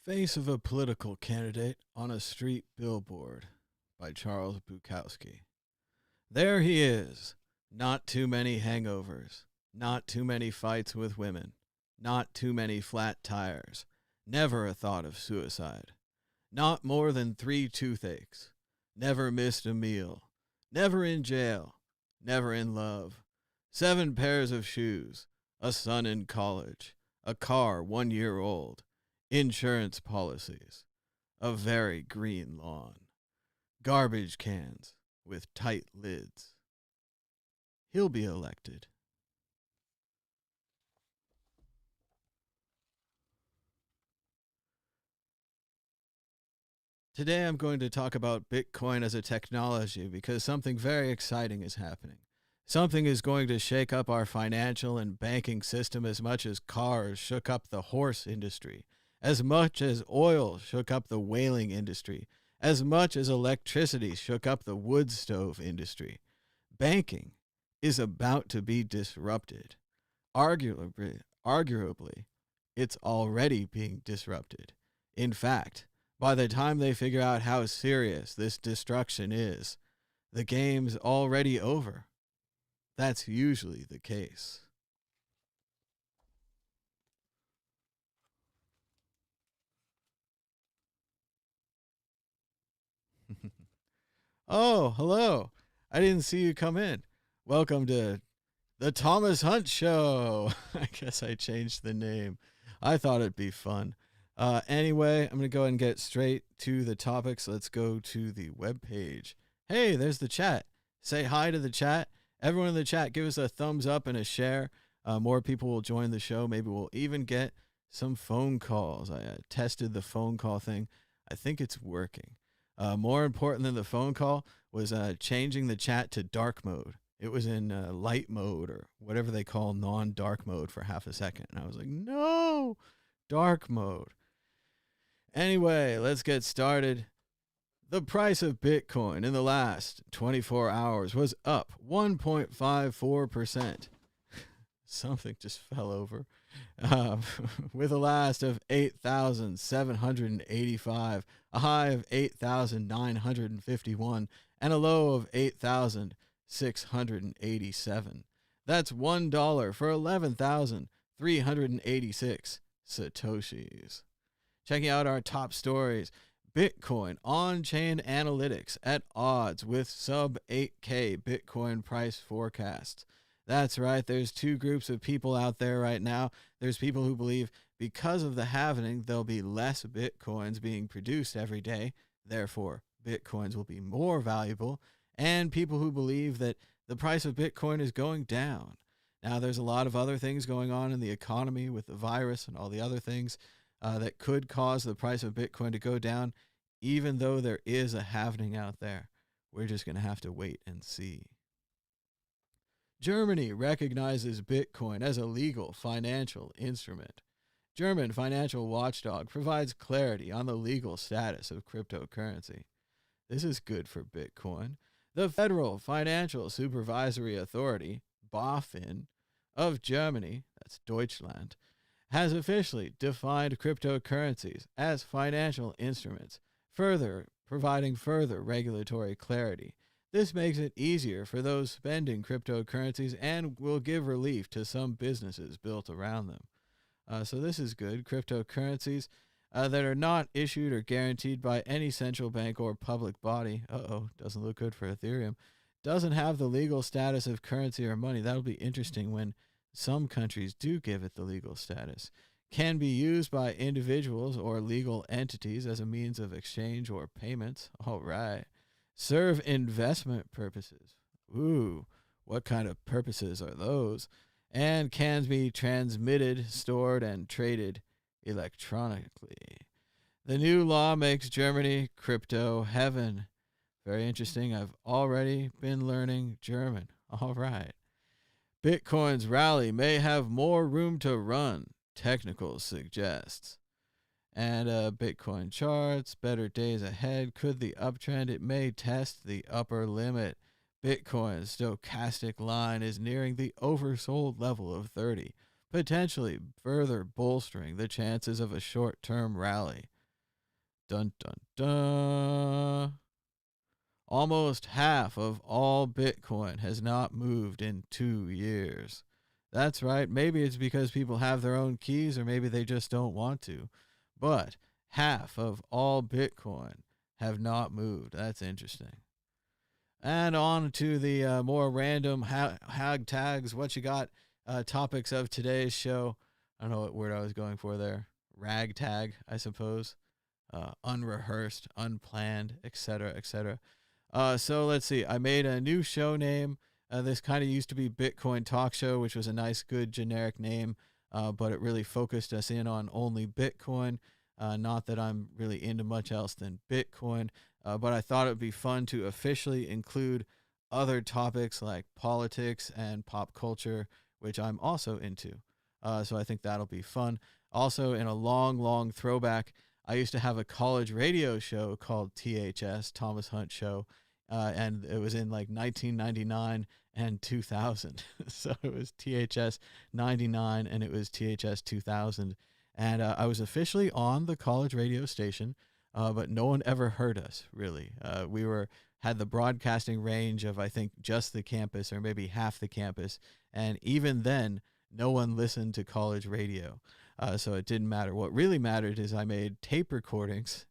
Face of a Political Candidate on a Street Billboard by Charles Bukowski. There he is. Not too many hangovers. Not too many fights with women. Not too many flat tires. Never a thought of suicide. Not more than 3 toothaches. Never missed a meal. Never in jail. Never in love. 7 pairs of shoes. A son in college. A car 1 year old. Insurance policies. A very green lawn. Garbage cans with tight lids. He'll be elected. Today I'm going to talk about Bitcoin as a technology because something very exciting is happening. Something is going to shake up our financial and banking system as much as cars shook up the horse industry, as much as oil shook up the whaling industry, as much as electricity shook up the wood stove industry. Banking is about to be disrupted. Arguably, it's already being disrupted. In fact, by the time they figure out how serious this destruction is, the game's already over. That's usually the case. Oh, hello. I didn't see you come in. Welcome to the Thomas Hunt Show. I guess I changed the name. I thought it'd be fun. Anyway, I'm going to go ahead and get straight to the topics. Let's go to the webpage. Hey, there's the chat. Say hi to the chat. Everyone in the chat, give us a thumbs up and a share. More people will join the show. Maybe we'll even get some phone calls. I tested the phone call thing. I think it's working. More important than the phone call was changing the chat to dark mode. It was in light mode or whatever they call non-dark mode for half a second. And I was like, no, dark mode. Anyway, let's get started. The price of Bitcoin in the last 24 hours was up 1.54%. Something just fell over. With a last of 8,785, a high of 8,951, and a low of 8,687. That's $1 for 11,386 Satoshis. Checking out our top stories. Bitcoin on-chain analytics at odds with sub 8K Bitcoin price forecasts. That's right, there's 2 groups of people out there right now. There's people who believe because of the halving, there'll be less Bitcoins being produced every day. Therefore, Bitcoins will be more valuable. And people who believe that the price of Bitcoin is going down. Now, there's a lot of other things going on in the economy with the virus and all the other things that could cause the price of Bitcoin to go down, even though there is a halving out there. We're just going to have to wait and see. Germany recognizes Bitcoin as a legal financial instrument. German financial watchdog provides clarity on the legal status of cryptocurrency. This is good for Bitcoin. The Federal Financial Supervisory Authority, BaFin, of Germany, that's Deutschland, has officially defined cryptocurrencies as financial instruments, providing further regulatory clarity. This makes it easier for those spending cryptocurrencies and will give relief to some businesses built around them. So this is good. Cryptocurrencies that are not issued or guaranteed by any central bank or public body. Doesn't look good for Ethereum. Doesn't have the legal status of currency or money. That'll be interesting when some countries do give it the legal status. Can be used by individuals or legal entities as a means of exchange or payments. All right. Serve investment purposes. Ooh, what kind of purposes are those? And can be transmitted, stored, and traded electronically. The new law makes Germany crypto heaven. Very interesting. I've already been learning German. All right. Bitcoin's rally may have more room to run, technical suggests. And Bitcoin charts, better days ahead. Could the uptrend? It may test the upper limit. Bitcoin's stochastic line is nearing the oversold level of 30, potentially further bolstering the chances of a short-term rally. Dun dun dun. Almost half of all Bitcoin has not moved in 2 years. That's right. Maybe it's because people have their own keys, or maybe they just don't want to. But half of all Bitcoin have not moved. That's interesting. And on to the more random hag tags. What you got? Topics of today's show. I don't know what word I was going for there. Ragtag, I suppose. Unrehearsed, unplanned, etc., etc. So let's see. I made a new show name. This kind of used to be Bitcoin Talk Show, which was a nice, good, generic name, but it really focused us in on only Bitcoin. Not that I'm really into much else than Bitcoin, but I thought it would be fun to officially include other topics like politics and pop culture, which I'm also into. So I think that'll be fun. Also, in a long, long throwback, I used to have a college radio show called THS, Thomas Hunt Show, and it was in like 1999 and 2000. So it was THS 99 and it was THS 2000. And I was officially on the college radio station, but no one ever heard us, really. We had the broadcasting range of, I think, just the campus or maybe half the campus. And even then, no one listened to college radio. So it didn't matter. What really mattered is I made tape recordings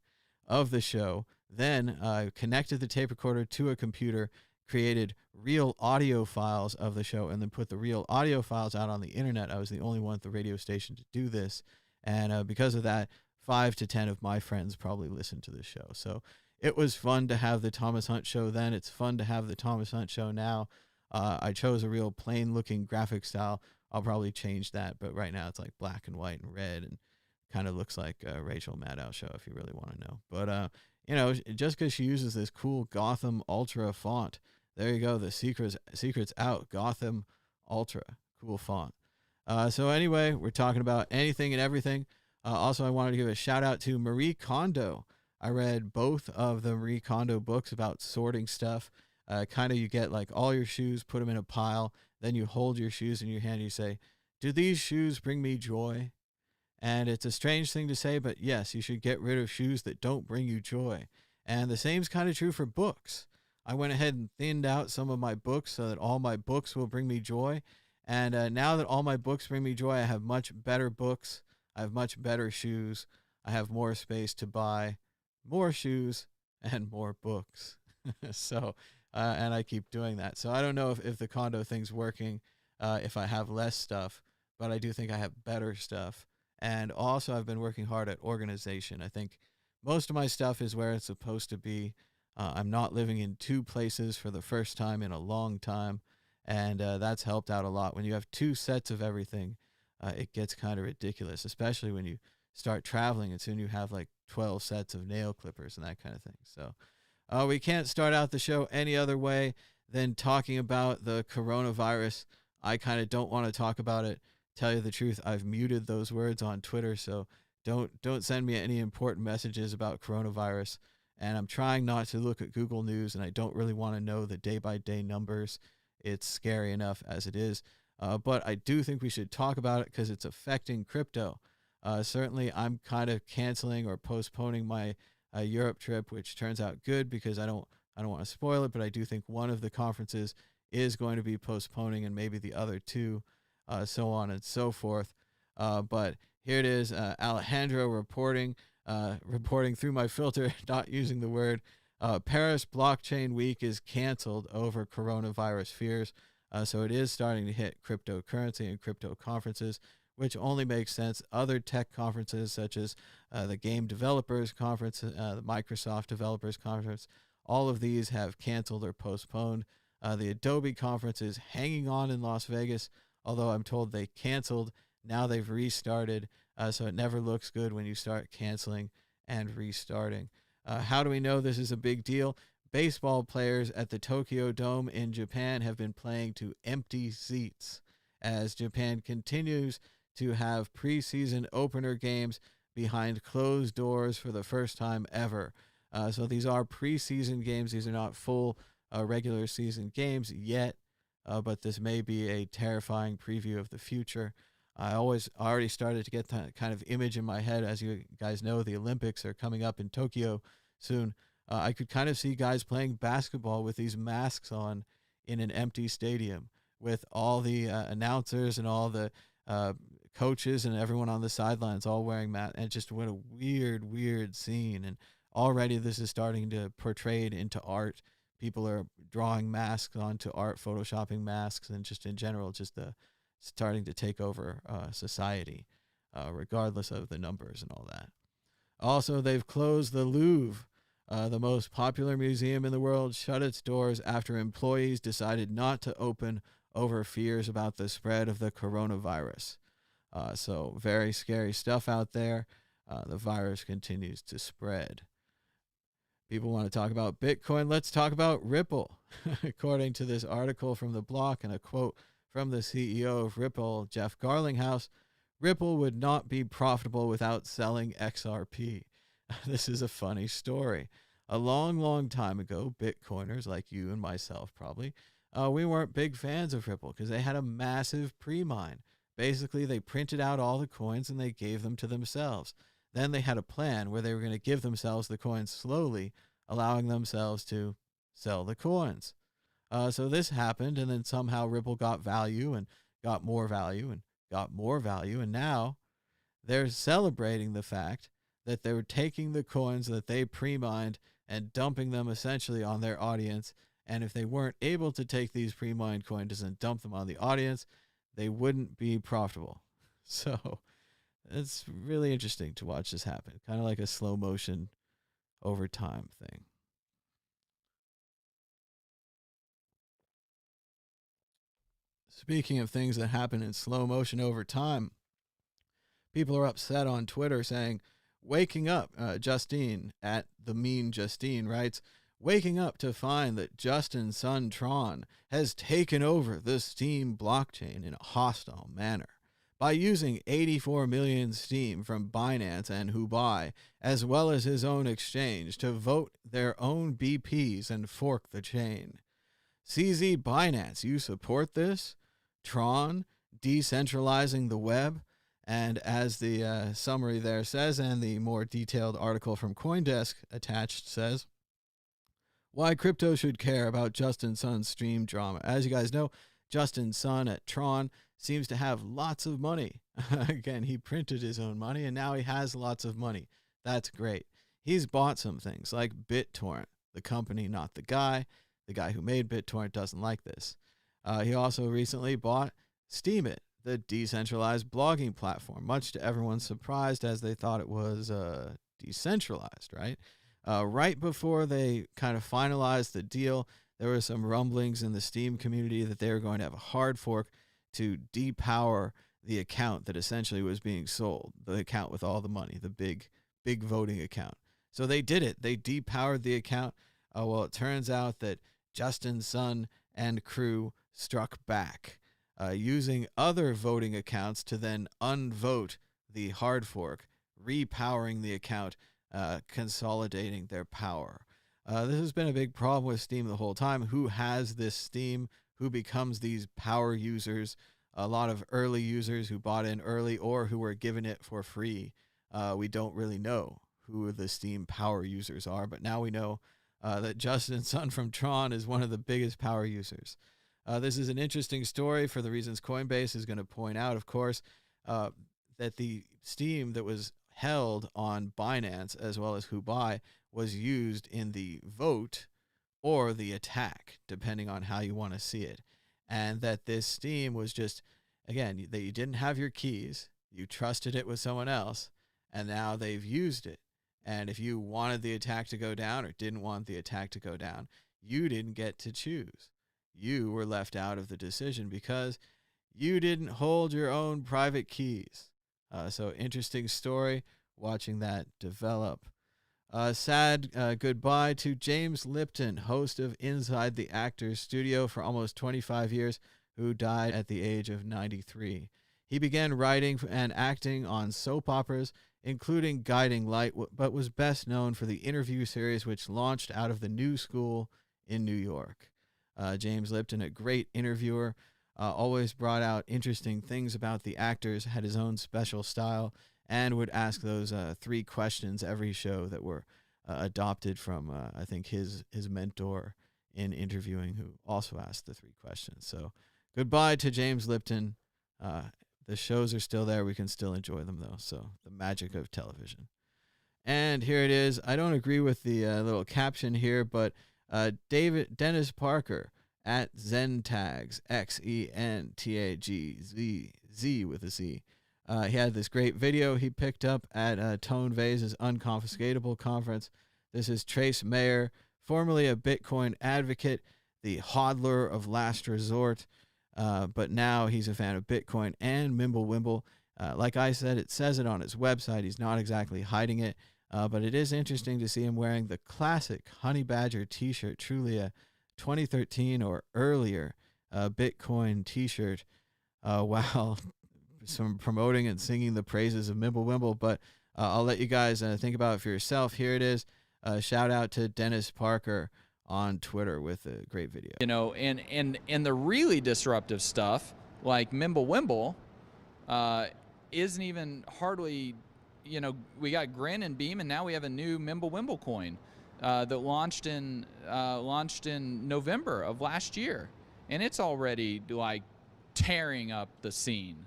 of the show, then connected the tape recorder to a computer, created real audio files of the show, and then put the real audio files out on the internet. I was the only one at the radio station to do this. And because of that, 5 to 10 of my friends probably listened to the show. So it was fun to have the Thomas Hunt Show then. It's fun to have the Thomas Hunt Show now. I chose a real plain-looking graphic style. I'll probably change that, but right now it's like black and white and red and kind of looks like a Rachel Maddow show if you really want to know. But, just because she uses this cool Gotham Ultra font, there you go. The secret's out. Gotham Ultra. Cool font. So anyway, we're talking about anything and everything. Also, I wanted to give a shout out to Marie Kondo. I read both of the Marie Kondo books about sorting stuff. You get like all your shoes, put them in a pile. Then you hold your shoes in your hand and you say, do these shoes bring me joy? And it's a strange thing to say, but yes, you should get rid of shoes that don't bring you joy. And the same is kind of true for books. I went ahead and thinned out some of my books so that all my books will bring me joy. And now that all my books bring me joy, I have much better books. I have much better shoes. I have more space to buy more shoes and more books. And I keep doing that. So I don't know if the condo thing's working, if I have less stuff, but I do think I have better stuff. And also I've been working hard at organization. I think most of my stuff is where it's supposed to be. I'm not living in 2 places for the first time in a long time. And that's helped out a lot. When you have 2 sets of everything, it gets kind of ridiculous, especially when you start traveling and soon you have like 12 sets of nail clippers and that kind of thing. So we can't start out the show any other way than talking about the coronavirus. I kind of don't want to talk about it. Tell you the truth, I've muted those words on Twitter, so don't send me any important messages about coronavirus. And I'm trying not to look at Google News, and I don't really want to know the day-by-day numbers. It's scary enough as it is. But I do think we should talk about it because it's affecting crypto. Certainly, I'm kind of canceling or postponing my Europe trip, which turns out good because I don't want to spoil it, but I do think one of the conferences is going to be postponing and maybe the other 2, so on and so forth. But here it is, Alejandro reporting through my filter, not using the word. Paris Blockchain Week is canceled over coronavirus fears. So it is starting to hit cryptocurrency and crypto conferences, which only makes sense. Other tech conferences such as the Game Developers Conference, the Microsoft Developers Conference, all of these have canceled or postponed. The Adobe Conference is hanging on in Las Vegas, although I'm told they canceled. Now they've restarted, so it never looks good when you start canceling and restarting. How do we know this is a big deal? Baseball players at the Tokyo Dome in Japan have been playing to empty seats as Japan continues to have preseason opener games behind closed doors for the first time ever. So these are preseason games. These are not full regular season games yet, but this may be a terrifying preview of the future. I always already started to get that kind of image in my head. As you guys know, the Olympics are coming up in Tokyo soon. I could kind of see guys playing basketball with these masks on in an empty stadium with all the announcers and all the uh, coaches and everyone on the sidelines all wearing masks. And just what a weird, weird scene. And already this is starting to portray it into art. People are drawing masks onto art, photoshopping masks, and just in general, just starting to take over society, regardless of the numbers and all that. Also, they've closed the Louvre, the most popular museum in the world, shut its doors after employees decided not to open over fears about the spread of the coronavirus. So very scary stuff out there. The virus continues to spread. People want to talk about Bitcoin. Let's talk about Ripple. According to this article from the Block and a quote from the CEO of Ripple, Jeff Garlinghouse, Ripple would not be profitable without selling XRP. This is a funny story. A long, long time ago, Bitcoiners like you and myself probably, we weren't big fans of Ripple because they had a massive pre-mine. Basically, they printed out all the coins and they gave them to themselves. Then they had a plan where they were going to give themselves the coins slowly, allowing themselves to sell the coins. So this happened, and then somehow Ripple got value and got more value and got more value, and now they're celebrating the fact that they were taking the coins that they pre-mined and dumping them essentially on their audience. And if they weren't able to take these pre-mined coins and dump them on the audience, they wouldn't be profitable. So it's really interesting to watch this happen, kind of like a slow motion over time thing. Speaking of things that happen in slow motion over time, people are upset on Twitter saying, waking up, Justine at the mean Justine writes, waking up to find that Justin's son Tron has taken over the Steam blockchain in a hostile manner by using 84 million Steam from Binance and Hubai, as well as his own exchange, to vote their own BPs and fork the chain. CZ Binance, you support this? Tron, decentralizing the web? And as the summary there says, and the more detailed article from CoinDesk attached says, why crypto should care about Justin Sun's stream drama. As you guys know, Justin Sun at Tron seems to have lots of money. Again, he printed his own money, and now he has lots of money. That's great. He's bought some things like BitTorrent, the company, not the guy. The guy who made BitTorrent doesn't like this. He also recently bought Steemit, the decentralized blogging platform, much to everyone's surprise, as they thought it was decentralized, right? Right before they kind of finalized the deal, there were some rumblings in the Steam community that they were going to have a hard fork to depower the account that essentially was being sold, the account with all the money, the big voting account. So they did it. They depowered the account. Well, it turns out that Justin's son and crew struck back, using other voting accounts to then unvote the hard fork, repowering the account, consolidating their power. This has been a big problem with Steam the whole time. Who has this Steam? Who becomes these power users? A lot of early users who bought in early or who were given it for free. We don't really know who the Steam power users are, but now we know that Justin Sun from Tron is one of the biggest power users. This is an interesting story for the reasons Coinbase is going to point out, of course, that the Steam that was held on Binance as well as Hubai was used in the vote or the attack, depending on how you want to see it. And that this Steam was just, again, that you didn't have your keys, you trusted it with someone else, and now they've used it. And if you wanted the attack to go down or didn't want the attack to go down, you didn't get to choose. You were left out of the decision because you didn't hold your own private keys. So interesting story, watching that develop. Sad goodbye to James Lipton, host of Inside the Actors Studio for almost 25 years, who died at the age of 93. He began writing and acting on soap operas, including Guiding Light, but was best known for the interview series which launched out of the New School in New York. James Lipton, a great interviewer. always brought out interesting things about the actors, had his own special style, and would ask those 3 questions every show that were adopted from, I think, his mentor in interviewing, who also asked the 3 questions. So goodbye to James Lipton. The shows are still there. We can still enjoy them, though. So the magic of television. And here it is. I don't agree with the little caption here, but Dennis Parker at Zentags, XENTAGZ with a Z. He had this great video he picked up at Tone Vase's Unconfiscatable conference. This is Trace Mayer, formerly a Bitcoin advocate, the hodler of last resort, but now he's a fan of Bitcoin and MimbleWimble. Like I said, it says it on his website. He's not exactly hiding it, but it is interesting to see him wearing the classic Honey Badger t-shirt, truly a 2013 or earlier Bitcoin t-shirt, while some promoting and singing the praises of MimbleWimble. But I'll let you guys think about it for yourself. Here it is. Shout out to Dennis Parker on Twitter with a great video. You know, and the really disruptive stuff like MimbleWimble isn't even hardly, you know, we got Grin and Beam, and now we have a new MimbleWimble coin that launched in November of last year, and it's already like tearing up the scene.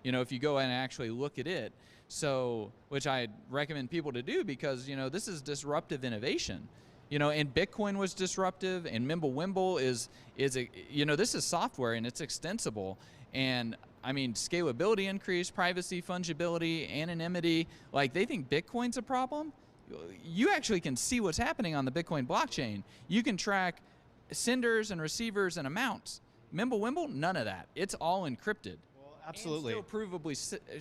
You know, if you go and actually look at it, so which I recommend people to do, because you know this is disruptive innovation. You know, and Bitcoin was disruptive, and MimbleWimble is a, you know, this is software and it's extensible, and I mean scalability increase, privacy, fungibility, anonymity. Like, they think Bitcoin's a problem. You actually can see what's happening on the Bitcoin blockchain. You can track senders and receivers and amounts. MimbleWimble, none of that. It's all encrypted. Well, absolutely. And still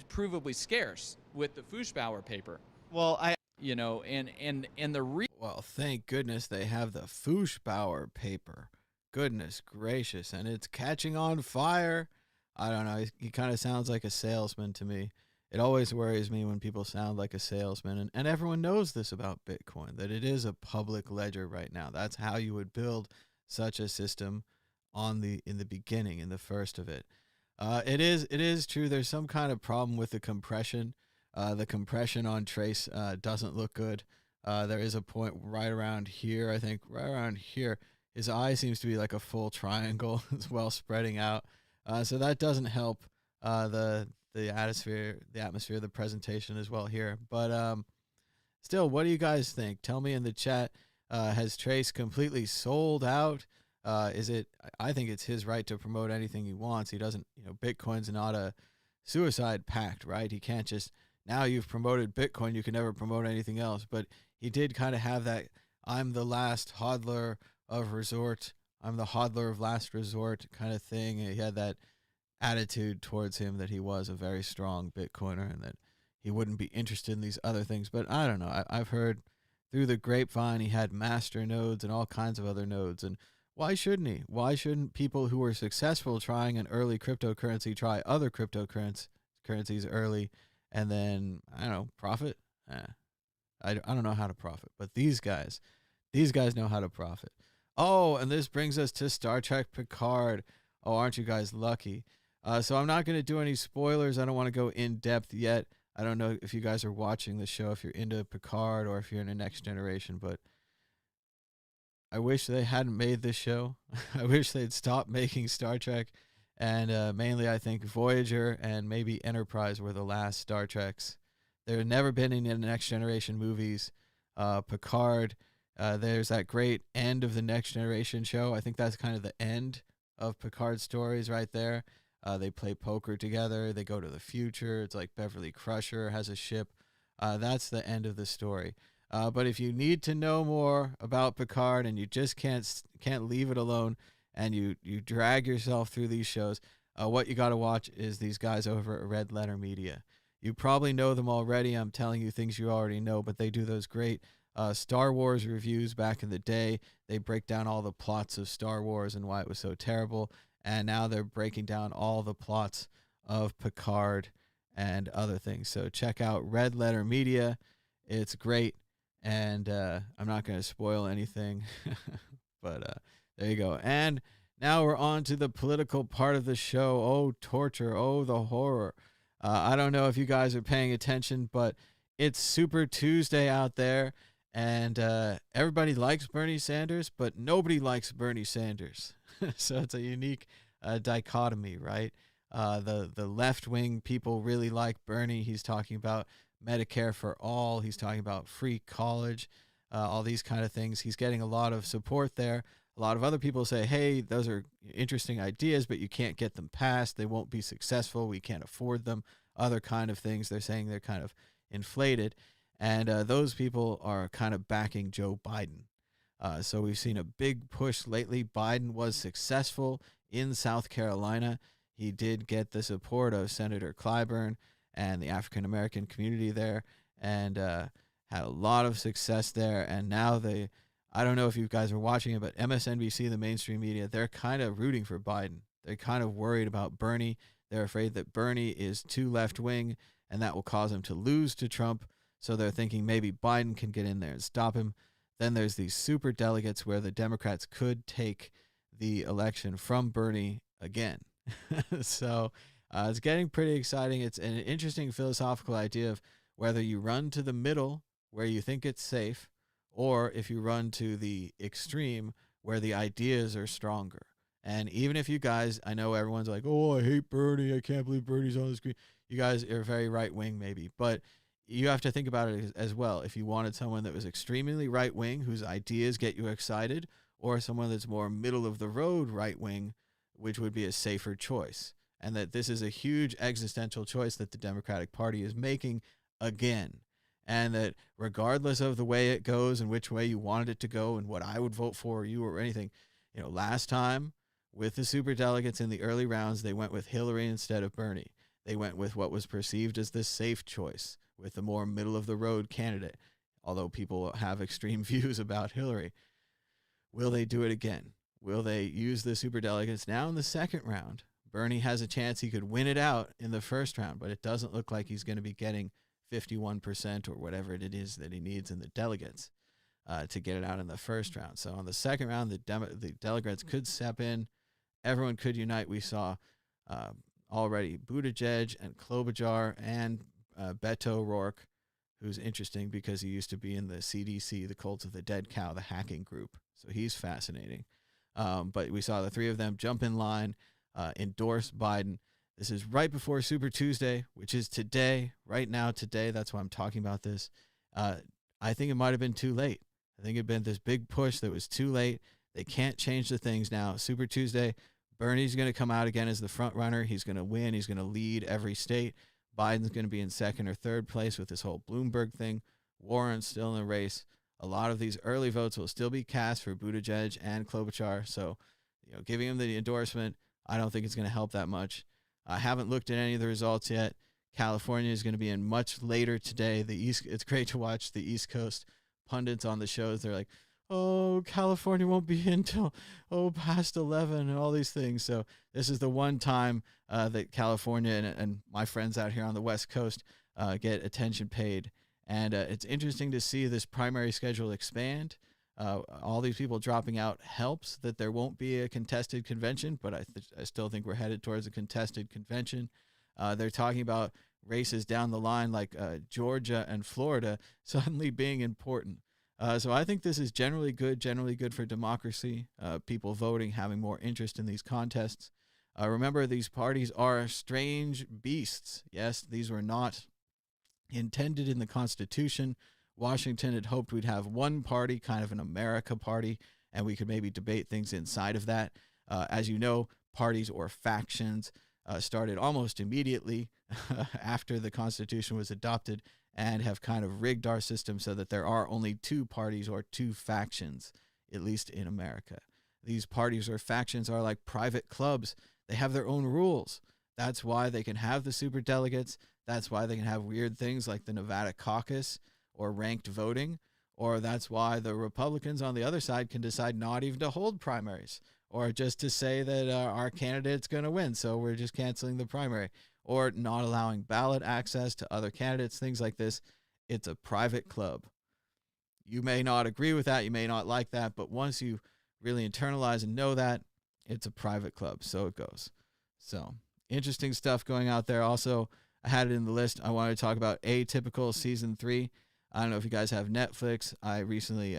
provably scarce with the Fuchsbauer paper. Well, you know, and the well, thank goodness they have the Fuchsbauer paper. Goodness gracious, and it's catching on fire. I don't know. He kind of sounds like a salesman to me. It always worries me when people sound like a salesman, and everyone knows this about Bitcoin, that it is a public ledger right now. That's how you would build such a system in the beginning, in the first of it. It is true. There's some kind of problem with the compression. The compression on Trace doesn't look good. There is a point right around here, I think, right around here. His eye seems to be like a full triangle as well, spreading out. So that doesn't help the atmosphere, the presentation as well here. But still, what do you guys think? Tell me in the chat. Has Trace completely sold out? Is it? I think it's his right to promote anything he wants. He doesn't. You know, Bitcoin's not a suicide pact, right? He can't just, now you've promoted Bitcoin, you can never promote anything else. But he did kind of have that, I'm the last hodler of resort, I'm the hodler of last resort kind of thing. He had that attitude towards him that he was a very strong Bitcoiner and that he wouldn't be interested in these other things. But I don't know. I've heard through the grapevine he had master nodes and all kinds of other nodes. And why shouldn't he? Why shouldn't people who were successful trying an early cryptocurrency try other cryptocurrencies early and then, I don't know, profit? I don't know how to profit, but these guys know how to profit. Oh, and this brings us to Star Trek Picard. Oh, aren't you guys lucky? So I'm not going to do any spoilers. I don't want to go in depth yet. I don't know if you guys are watching the show, if you're into Picard or if you're into Next Generation, but I wish they hadn't made this show. I wish they'd stopped making Star Trek. And mainly, I think Voyager and maybe Enterprise were the last Star Treks. There have never been any Next Generation movies. Picard, there's that great end of the Next Generation show. I think that's kind of the end of Picard's stories right there. They play poker together. They go to the future. It's like Beverly Crusher has a ship. That's the end of the story. But if you need to know more about Picard and you just can't leave it alone and you drag yourself through these shows, what you got to watch is these guys over at Red Letter Media. You probably know them already. I'm telling you things you already know, but they do those great Star Wars reviews back in the day. They break down all the plots of Star Wars and why it was so terrible. And now they're breaking down all the plots of Picard and other things. So check out Red Letter Media. It's great. And I'm not going to spoil anything, but there you go. And Now we're on to the political part of the show. Oh, torture. Oh, the horror. I don't know if you guys are paying attention, but it's Super Tuesday out there, and everybody likes Bernie Sanders, but nobody likes Bernie Sanders. So it's a unique dichotomy, right? The left-wing people really like Bernie. He's talking about Medicare for all. He's talking about free college, all these kind of things. He's getting a lot of support there. A lot of other people say, hey, those are interesting ideas, but you can't get them passed. They won't be successful. We can't afford them. Other kind of things. They're saying they're kind of inflated. And those people are kind of backing Joe Biden. So we've seen a big push lately. Biden was successful in South Carolina. He did get the support of Senator Clyburn and the African-American community there, and had a lot of success there. And now I don't know if you guys are watching it, but MSNBC, the mainstream media, they're kind of rooting for Biden. They're kind of worried about Bernie. They're afraid that Bernie is too left-wing, and that will cause him to lose to Trump. So they're thinking maybe Biden can get in there and stop him. Then there's these super delegates where the Democrats could take the election from Bernie again. So it's getting pretty exciting. It's an interesting philosophical idea of whether you run to the middle where you think it's safe, or if you run to the extreme where the ideas are stronger. And even if you guys, I know everyone's like, oh, I hate Bernie. I can't believe Bernie's on the screen. You guys are very right-wing maybe, but you have to think about it as well. If you wanted someone that was extremely right-wing, whose ideas get you excited, or someone that's more middle-of-the-road right-wing, which would be a safer choice. And that this is a huge existential choice that the Democratic Party is making again. And that regardless of the way it goes and which way you wanted it to go and what I would vote for you or anything, last time with the superdelegates in the early rounds, they went with Hillary instead of Bernie. They went with what was perceived as the safe choice, with the more middle-of-the-road candidate, although people have extreme views about Hillary. Will they do it again? Will they use the superdelegates now in the second round? Bernie has a chance he could win it out in the first round, but it doesn't look like he's going to be getting 51% or whatever it is that he needs in the delegates to get it out in the first round. So on the second round, the delegates could step in. Everyone could unite. We saw already Buttigieg and Klobuchar and Beto O'Rourke, who's interesting because he used to be in the CDC, the Cult of the Dead Cow, the hacking group. So he's fascinating. But we saw the three of them jump in line, endorse Biden. This is right before Super Tuesday, which is today, right now, today. That's why I'm talking about this. I think it might have been too late. I think it had been this big push that was too late. They can't change the things now. Super Tuesday, Bernie's going to come out again as the front runner. He's going to win. He's going to lead every state. Biden's going to be in second or third place with this whole Bloomberg thing. Warren's still in the race. A lot of these early votes will still be cast for Buttigieg and Klobuchar. So, giving him the endorsement, I don't think it's going to help that much. I haven't looked at any of the results yet. California is going to be in much later today. It's great to watch the East Coast pundits on the shows. They're like, oh, California won't be in till past 11 and all these things. So this is the one time that California and my friends out here on the West Coast get attention paid. And it's interesting to see this primary schedule expand. All these people dropping out helps that there won't be a contested convention, but I still think we're headed towards a contested convention. They're talking about races down the line like Georgia and Florida suddenly being important. So I think this is generally good for democracy, people voting, having more interest in these contests. Remember, these parties are strange beasts. Yes, these were not intended in the Constitution. Washington had hoped we'd have one party, kind of an America party, and we could maybe debate things inside of that. As you know, parties or factions started almost immediately after the Constitution was adopted and have kind of rigged our system so that there are only two parties or two factions, at least in America. These parties or factions are like private clubs. They have their own rules. That's why they can have the superdelegates. That's why they can have weird things like the Nevada caucus or ranked voting, or that's why the Republicans on the other side can decide not even to hold primaries, or just to say that our candidate's going to win, so we're just canceling the primary, or not allowing ballot access to other candidates, things like this. It's a private club. You may not agree with that, you may not like that, but once you really internalize and know that, it's a private club, so it goes. So interesting stuff going out there. Also, I had it in the list. I wanted to talk about Atypical season 3. I don't know if you guys have Netflix. I recently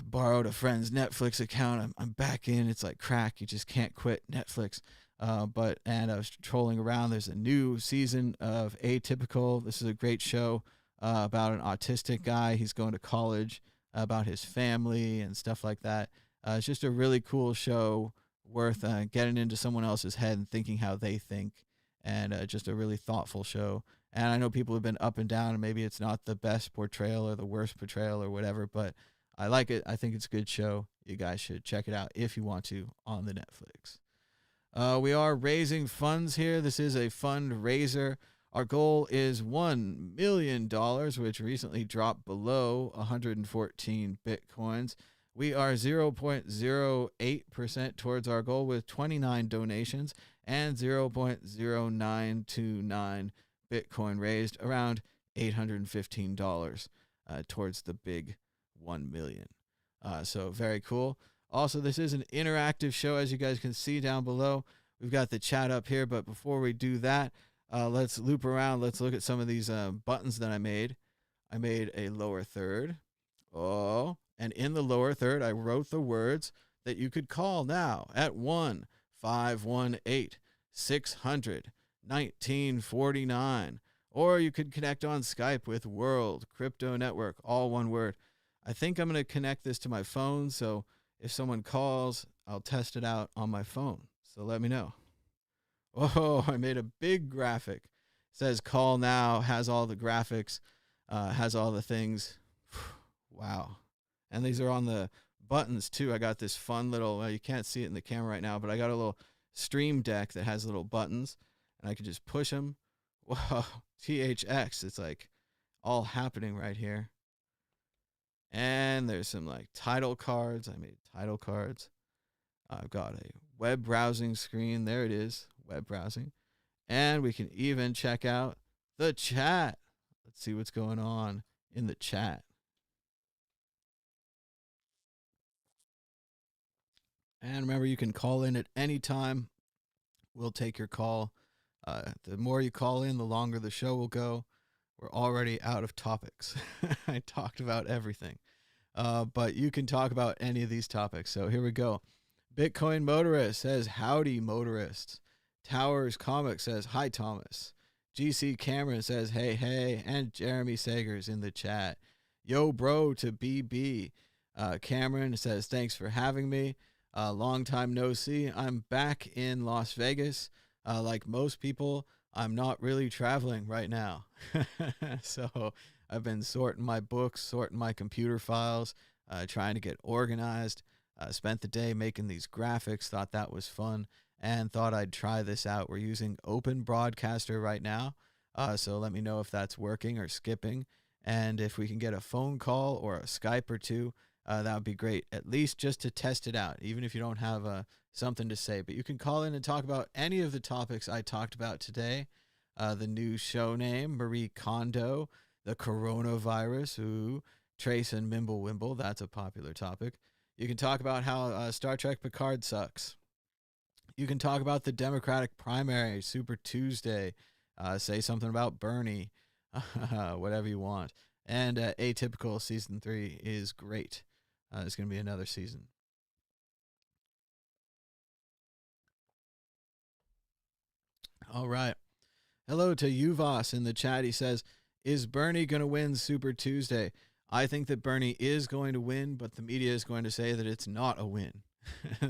borrowed a friend's Netflix account. I'm back in. It's like crack. You just can't quit Netflix. And I was trolling around. There's a new season of Atypical. This is a great show about an autistic guy. He's going to college, about his family and stuff like that. It's just a really cool show, worth getting into someone else's head and thinking how they think, and just a really thoughtful show. And I know people have been up and down, and maybe it's not the best portrayal or the worst portrayal or whatever, but I like it. I think it's a good show. You guys should check it out if you want to on the Netflix. We are raising funds here. This is a fundraiser. Our goal is $1 million, which recently dropped below 114 Bitcoins. We are 0.08% towards our goal with 29 donations and 0.0929 Bitcoin raised, around $815 towards the big 1 million. So very cool. Also, this is an interactive show, as you guys can see down below. We've got the chat up here, but before we do that, let's loop around. Let's look at some of these buttons that I made. I made a lower third. Oh, and in the lower third, I wrote the words that you could call now at 1-518-600-1949. Or you could connect on Skype with World Crypto Network, all one word. I think I'm going to connect this to my phone, so if someone calls, I'll test it out on my phone. So let me know. Oh, I made a big graphic. It says call now, has all the graphics, has all the things. Wow. And these are on the buttons too. I got this fun little, well, you can't see it in the camera right now, but I got a little stream deck that has little buttons, and I can just push them. Whoa, THX. It's like all happening right here. And there's some like title cards. I made title cards. I've got a web browsing screen. There it is, web browsing. And we can even check out the chat. Let's see what's going on in the chat. And remember, you can call in at any time. We'll take your call. The more you call in, the longer the show will go. We're already out of topics. I talked about everything. But you can talk about any of these topics. So here we go. Bitcoin Motorist says, howdy, motorists. Towers Comic says, hi, Thomas. GC Cameron says, hey, hey. And Jeremy Sager's in the chat. Yo, bro, to BB. Cameron says, thanks for having me. Long time no see. I'm back in Las Vegas. Like most people, I'm not really traveling right now. So I've been sorting my books, sorting my computer files, trying to get organized. Spent the day making these graphics, thought that was fun, and thought I'd try this out. We're using Open Broadcaster right now, so let me know if that's working or skipping. And if we can get a phone call or a Skype or two, that would be great, at least just to test it out, even if you don't have something to say. But you can call in and talk about any of the topics I talked about today. The new show name, Marie Kondo, the coronavirus, ooh, Trace and MimbleWimble, that's a popular topic. You can talk about how Star Trek Picard sucks. You can talk about the Democratic primary, Super Tuesday, say something about Bernie, whatever you want. And Atypical Season 3 is great. It's going to be another season. All right. Hello to Uvas in the chat. He says, is Bernie going to win Super Tuesday? I think that Bernie is going to win, but the media is going to say that it's not a win.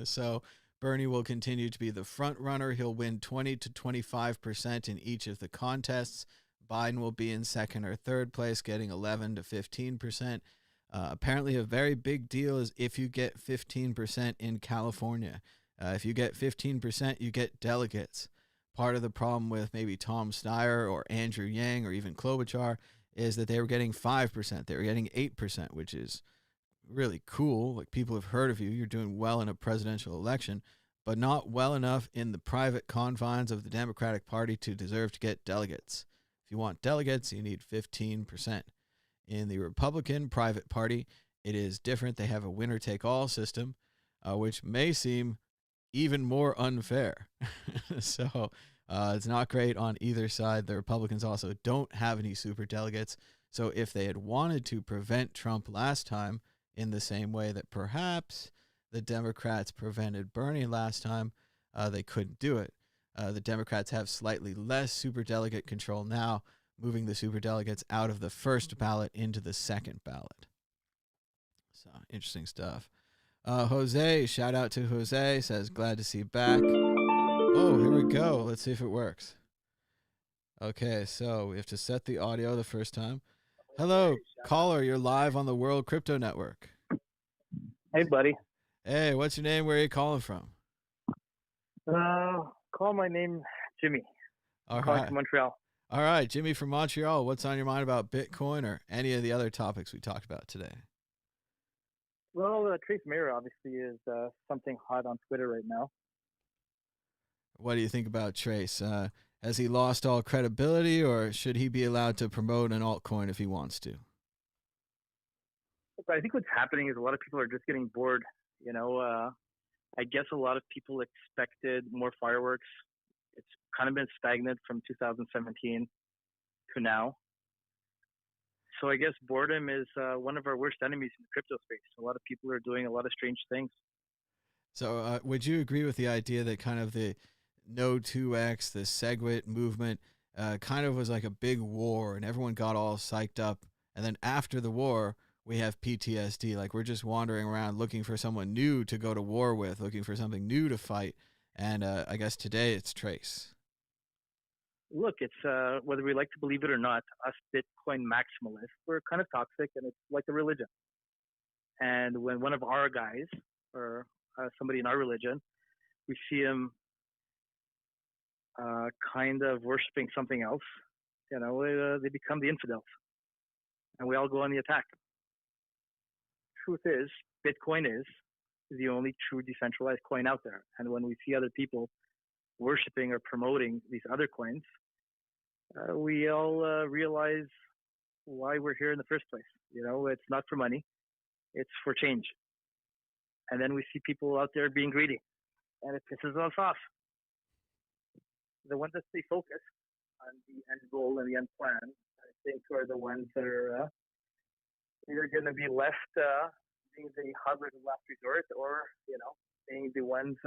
So Bernie will continue to be the front runner. He'll win 20 to 25% in each of the contests. Biden will be in second or third place, getting 11 to 15%. Apparently a very big deal is if you get 15% in California. If you get 15%, you get delegates. Part of the problem with maybe Tom Steyer or Andrew Yang or even Klobuchar is that they were getting 5%. They were getting 8%, which is really cool. Like, people have heard of you. You're doing well in a presidential election, but not well enough in the private confines of the Democratic Party to deserve to get delegates. If you want delegates, you need 15%. In the Republican private party, it is different. They have a winner-take-all system. which may seem even more unfair. So it's not great on either side. The Republicans also don't have any super delegates. So if they had wanted to prevent Trump last time in the same way that perhaps the Democrats prevented Bernie last time, they couldn't do it. The Democrats have slightly less superdelegate control now, moving the superdelegates out of the first ballot into the second ballot. So interesting stuff. Jose, shout out to Jose, says, glad to see you back. Oh, here we go. Let's see if it works. Okay, so we have to set the audio the first time. Hello, caller. You're live on the World Crypto Network. Hey, buddy. Hey, what's your name? Where are you calling from? Call my name Jimmy. All Calling right. from Montreal. All right, Jimmy from Montreal. What's on your mind about Bitcoin or any of the other topics we talked about today? Well, Trace Mayer obviously is something hot on Twitter right now. What do you think about Trace? Has he lost all credibility, or should he be allowed to promote an altcoin if he wants to? I think what's happening is a lot of people are just getting bored. You know, I guess a lot of people expected more fireworks. It's kind of been stagnant from 2017 to now. So I guess boredom is one of our worst enemies in the crypto space. A lot of people are doing a lot of strange things. So would you agree with the idea that kind of the No 2X, the SegWit movement kind of was like a big war and everyone got all psyched up? And then after the war, we have PTSD. Like we're just wandering around looking for someone new to go to war with, looking for something new to fight. And I guess today it's Trace. Look, it's whether we like to believe it or not, us Bitcoin maximalists, we're kind of toxic, and it's like a religion. And when one of our guys or somebody in our religion, we see him kind of worshiping something else, you know, they become the infidels, and we all go on the attack. Truth is, Bitcoin is the only true decentralized coin out there. And when we see other people worshiping or promoting these other coins, we all realize why we're here in the first place. You know, it's not for money, it's for change. And then we see people out there being greedy, and it pisses us off. The ones that stay focused on the end goal and the end plan, I think, are the ones that are either going to be left being the hodlers of last resort, or, you know, being the ones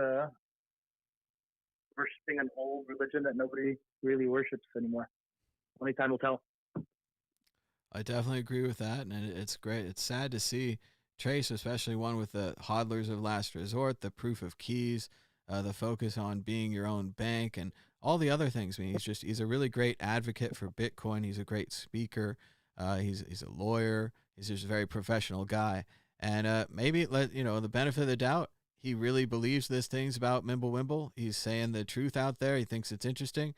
worshipping an old religion that nobody really worships anymore. Only time will tell. I definitely agree with that, and it's great. It's sad to see Trace, especially one with the hodlers of last resort, the proof of keys, the focus on being your own bank, and all the other things. I mean, he's a really great advocate for Bitcoin. He's a great speaker. He's a lawyer. He's just a very professional guy. And maybe the benefit of the doubt, he really believes this things about MimbleWimble. He's saying the truth out there. He thinks it's interesting.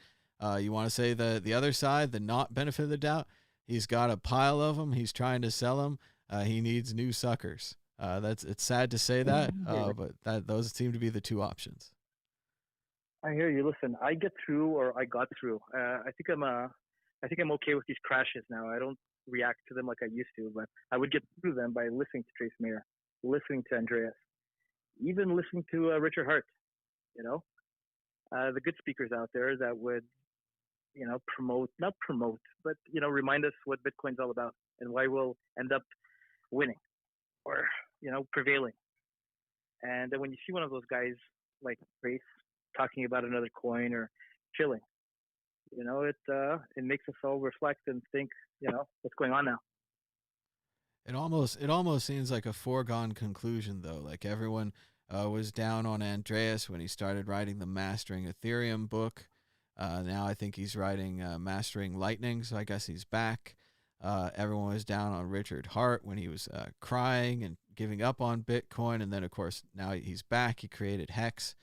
You want to say the other side, the not benefit of the doubt, he's got a pile of them. He's trying to sell them. He needs new suckers. It's sad to say that, but those seem to be the two options. I hear you. Listen, I get through, or I got through. I think I'm okay with these crashes now. I don't react to them like I used to, but I would get through them by listening to Trace Mayer, listening to Andreas, even listening to Richard Hart. You know, the good speakers out there that would, you know, not promote, but, you know, remind us what Bitcoin's all about and why we'll end up winning or, you know, prevailing. And then when you see one of those guys like Trace talking about another coin or chilling, you know, it makes us all reflect and think, you know, what's going on now. It almost seems like a foregone conclusion, though. Like everyone was down on Andreas when he started writing the Mastering Ethereum book. Now I think he's writing Mastering Lightning, so I guess he's back. Everyone was down on Richard Hart when he was crying and giving up on Bitcoin, and then of course now he's back. He created Hex,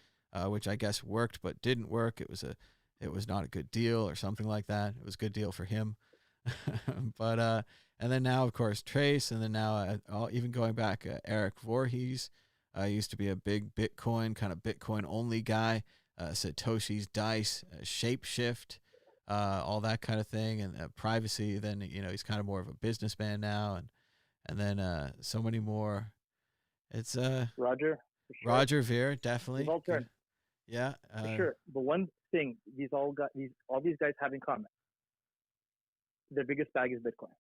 which I guess worked but didn't work. It was not a good deal or something like that. It was a good deal for him, but and then now of course Trace, and then now even going back, Eric Voorhees used to be a big Bitcoin only guy. Satoshi's Dice, Shapeshift, all that kind of thing, and privacy. Then he's kind of more of a businessman now, and then so many more. It's Roger. For sure. Roger Ver, definitely. They've all turned. Yeah. For sure. But one thing all these guys have in common: their biggest bag is Bitcoin.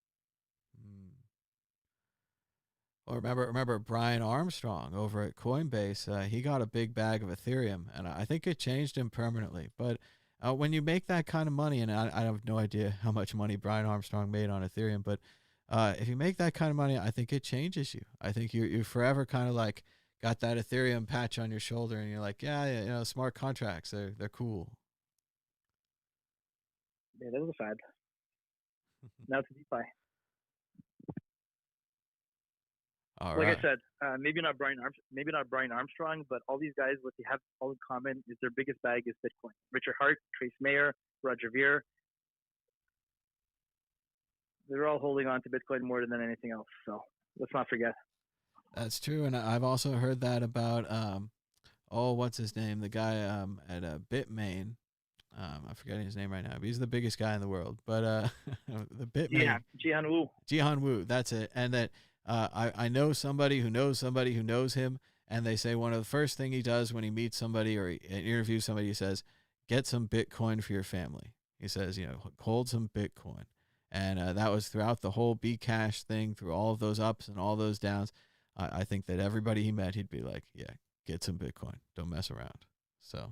Well, remember Brian Armstrong over at Coinbase? He got a big bag of Ethereum, and I think it changed him permanently. But when you make that kind of money, and I have no idea how much money Brian Armstrong made on Ethereum, but if you make that kind of money, I think it changes you. I think you're forever kind of like got that Ethereum patch on your shoulder, and you're like, yeah, smart contracts, they're cool. Yeah, that was a fad. Now it's DeFi. All like right. I said, maybe not Brian Armstrong, but all these guys, what they have all in common is their biggest bag is Bitcoin. Richard Hart, Trace Mayer, Roger Ver, they're all holding on to Bitcoin more than anything else. So let's not forget. That's true, and I've also heard that about what's his name? The guy at Bitmain. I'm forgetting his name right now, but he's the biggest guy in the world. But the Bitmain. Yeah, Jihan Wu. Jihan Wu, that's it. And that I know somebody who knows somebody who knows him, and they say one of the first thing he does when he meets somebody or he interviews somebody, he says, "Get some Bitcoin for your family." He says, hold some Bitcoin. And that was throughout the whole Bcash thing, through all of those ups and all those downs. I think that everybody he met, he'd be like, yeah, get some Bitcoin. Don't mess around. So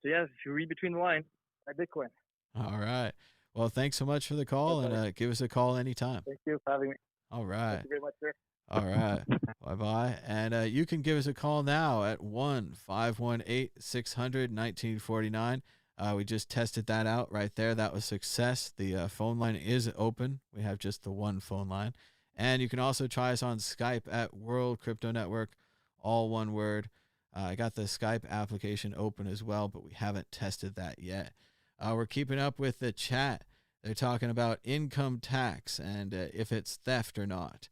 yeah, if you read between the lines, buy Bitcoin. All right. Well, thanks so much for the call, and give us a call anytime. Thank you for having me. All right. Thank you very much, sir. All right. Bye-bye. And you can give us a call now at 1-518-600-1949. We just tested that out right there. That was success. The phone line is open. We have just the one phone line. And you can also try us on Skype at World Crypto Network, all one word. I got the Skype application open as well, but we haven't tested that yet. We're keeping up with the chat. They're talking about income tax and if it's theft or not.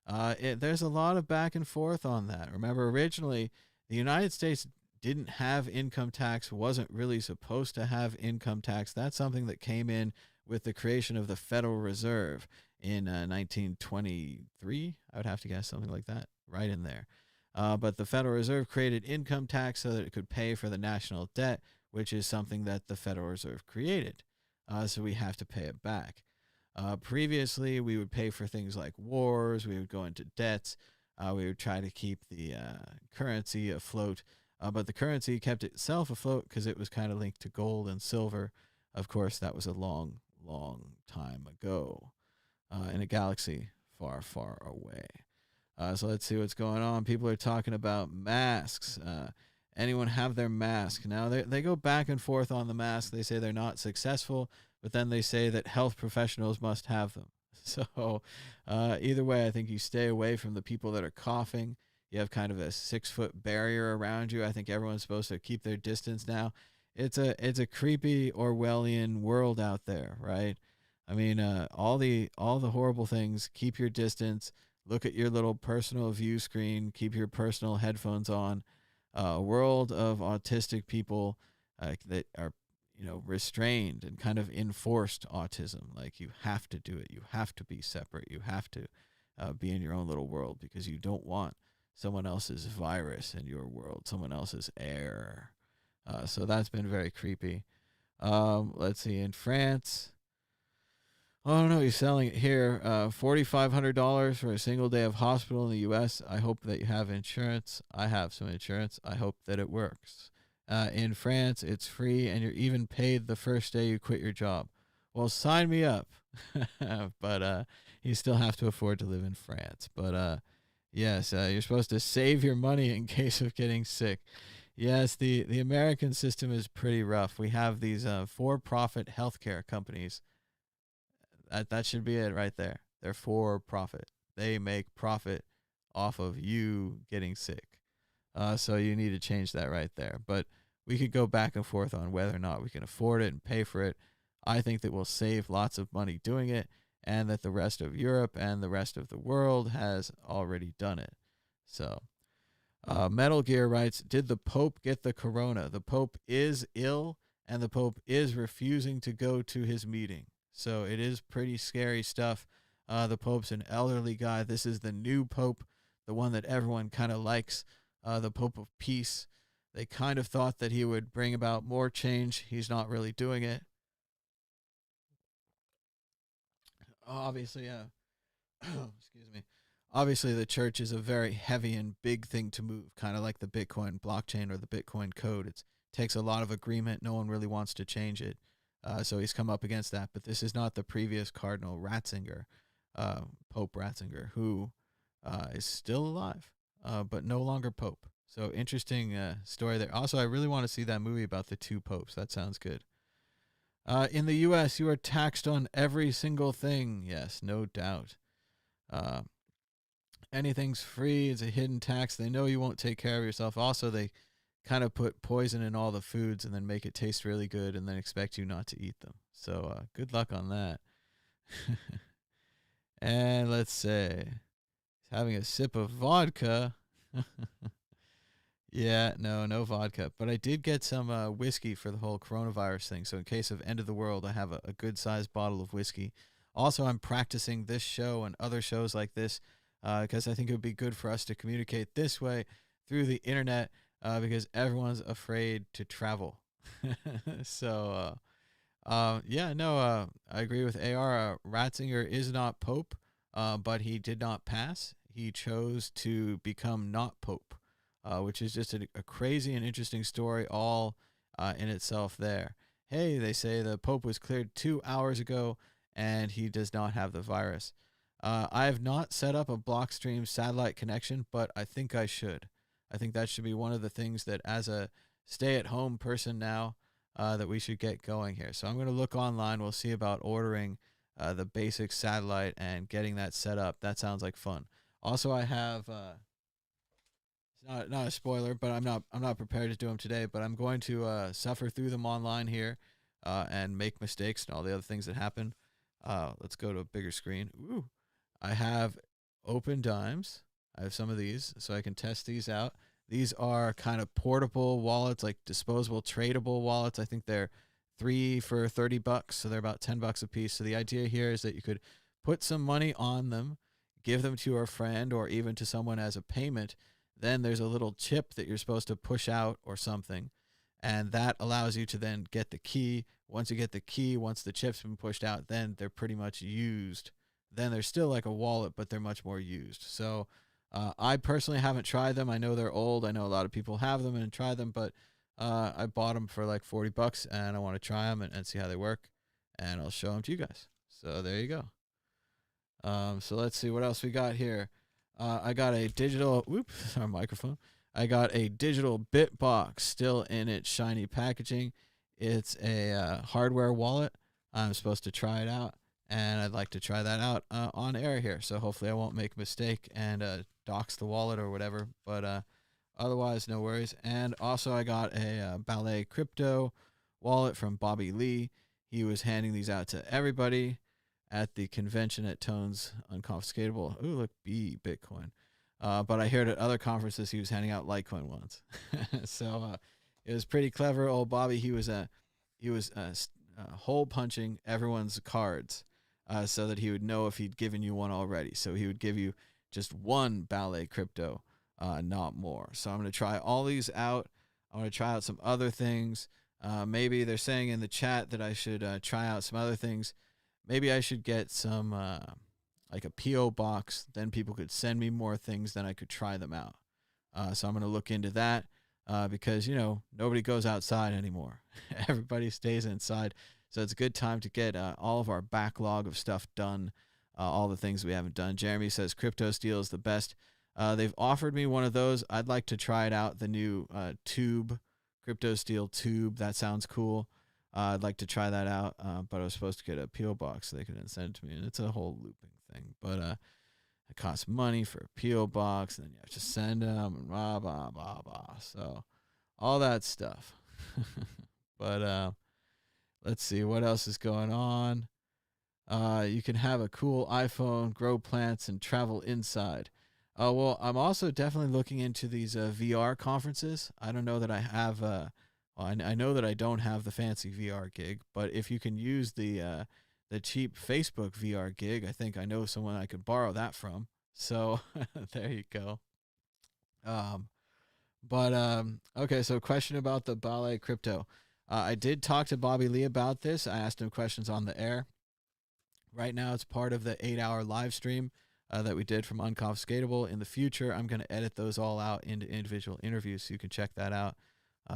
There's a lot of back and forth on that. Remember, originally, the United States didn't have income tax, wasn't really supposed to have income tax. That's something that came in with the creation of the Federal Reserve in 1923. I would have to guess something like that, right in there. But the Federal Reserve created income tax so that it could pay for the national debt, which is something that the Federal Reserve created. So we have to pay it back. Previously, we would pay for things like wars. We would go into debts. We would try to keep the currency afloat. But the currency kept itself afloat because it was kind of linked to gold and silver. Of course, that was a long, long time ago in a galaxy far, far away. So let's see what's going on. People are talking about masks. Anyone have their mask? Now, they go back and forth on the mask. They say they're not successful, but then they say that health professionals must have them. So either way, I think you stay away from the people that are coughing. You have kind of a 6-foot barrier around you. I think everyone's supposed to keep their distance now. It's a creepy Orwellian world out there, right? I mean, all the horrible things. Keep your distance. Look at your little personal view screen. Keep your personal headphones on. A world of autistic people that are, restrained and kind of enforced autism. Like, you have to do it. You have to be separate. You have to be in your own little world because you don't want someone else's virus in your world, someone else's air. So that's been very creepy. Let's see, in France, oh no, he's selling it here. $4,500 for a single day of hospital in the U.S. I hope that you have insurance. I have some insurance. I hope that it works. In France, it's free, and you're even paid the first day you quit your job. Well, sign me up. But you still have to afford to live in France. But yes, you're supposed to save your money in case of getting sick. Yes, the American system is pretty rough. We have these for-profit healthcare companies. That should be it right there. They're for profit. They make profit off of you getting sick. So you need to change that right there. But we could go back and forth on whether or not we can afford it and pay for it. I think that we'll save lots of money doing it, and that the rest of Europe and the rest of the world has already done it. So Metal Gear writes, did the Pope get the corona? The Pope is ill, and the Pope is refusing to go to his meeting. So it is pretty scary stuff. The Pope's an elderly guy. This is the new Pope. the one that everyone kind of likes, the Pope of Peace. They kind of thought that he would bring about more change. He's not really doing it. Obviously, excuse me. Obviously, the church is a very heavy and big thing to move, kind of like the Bitcoin blockchain or the Bitcoin code. It takes a lot of agreement. No one really wants to change it. So he's come up against that. But this is not the previous Cardinal Ratzinger, Pope Ratzinger, who is still alive, but no longer Pope. So interesting story there. Also, I really want to see that movie about the two popes. That sounds good. In the U.S., you are taxed on every single thing. Yes, no doubt. Anything's free. It's a hidden tax. They know you won't take care of yourself. Also, they kind of put poison in all the foods and then make it taste really good and then expect you not to eat them. So good luck on that. And let's say he's having a sip of vodka. Yeah, no vodka. But I did get some whiskey for the whole coronavirus thing. So in case of end of the world, I have a good-sized bottle of whiskey. Also, I'm practicing this show and other shows like this because I think it would be good for us to communicate this way through the internet because everyone's afraid to travel. So, I agree with AR. Ratzinger is not Pope, but he did not pass. He chose to become not Pope. Which is just a crazy and interesting story all in itself there. Hey, they say the Pope was cleared 2 hours ago, and he does not have the virus. I have not set up a Blockstream satellite connection, but I think I should. I think that should be one of the things that as a stay-at-home person now that we should get going here. So I'm going to look online. We'll see about ordering the basic satellite and getting that set up. That sounds like fun. Also, I have... not a spoiler, but I'm not prepared to do them today. But I'm going to suffer through them online here, and make mistakes and all the other things that happen. Let's go to a bigger screen. Ooh, I have open dimes. I have some of these, so I can test these out. These are kind of portable wallets, like disposable, tradable wallets. I think they're 3 for $30, so they're about $10 a piece. So the idea here is that you could put some money on them, give them to a friend or even to someone as a payment. Then there's a little chip that you're supposed to push out or something, and that allows you to then get the key. Once you get the key, once the chip's been pushed out, then they're pretty much used. Then they're still like a wallet, but they're much more used. So I personally haven't tried them. I know they're old. I know a lot of people have them and try them, but I bought them for like $40, and I want to try them and see how they work, and I'll show them to you guys. So there you go. So let's see what else we got here. I got a digital, our microphone. I got a digital bit box still in its shiny packaging. It's a hardware wallet. I'm supposed to try it out, and I'd like to try that out on air here. So hopefully I won't make a mistake and dox the wallet or whatever. But otherwise, no worries. And also I got a Ballet Crypto wallet from Bobby Lee. He was handing these out to everybody at the convention at Tones Unconfiscatable. Ooh, look, Bitcoin. But I heard at other conferences he was handing out Litecoin ones. So it was pretty clever. Old Bobby, he was hole punching everyone's cards so that he would know if he'd given you one already. So he would give you just one Ballet Crypto, not more. So I'm going to try all these out. I want to try out some other things. Maybe they're saying in the chat that I should try out some other things. Maybe I should get some, like a P.O. box. Then people could send me more things. Then I could try them out. So I'm going to look into that because, nobody goes outside anymore. Everybody stays inside. So it's a good time to get all of our backlog of stuff done, all the things we haven't done. Jeremy says Crypto Steel is the best. They've offered me one of those. I'd like to try it out, the new tube, Crypto Steel tube. That sounds cool. I'd like to try that out, but I was supposed to get a P.O. box so they could then send it to me, and it's a whole looping thing. But it costs money for a P.O. box, and then you have to send them, and blah, blah, blah, blah. So all that stuff. But let's see what else is going on. You can have a cool iPhone, grow plants, and travel inside. Well, I'm also definitely looking into these VR conferences. I don't know that I have... I know that I don't have the fancy VR gig, but if you can use the cheap Facebook VR gig, I think I know someone I could borrow that from. So there you go. Okay, so question about the Ballet crypto. I did talk to Bobby Lee about this. I asked him questions on the air. Right now, it's part of the 8-hour live stream that we did from Unconfiscatable. In the future, I'm going to edit those all out into individual interviews, so you can check that out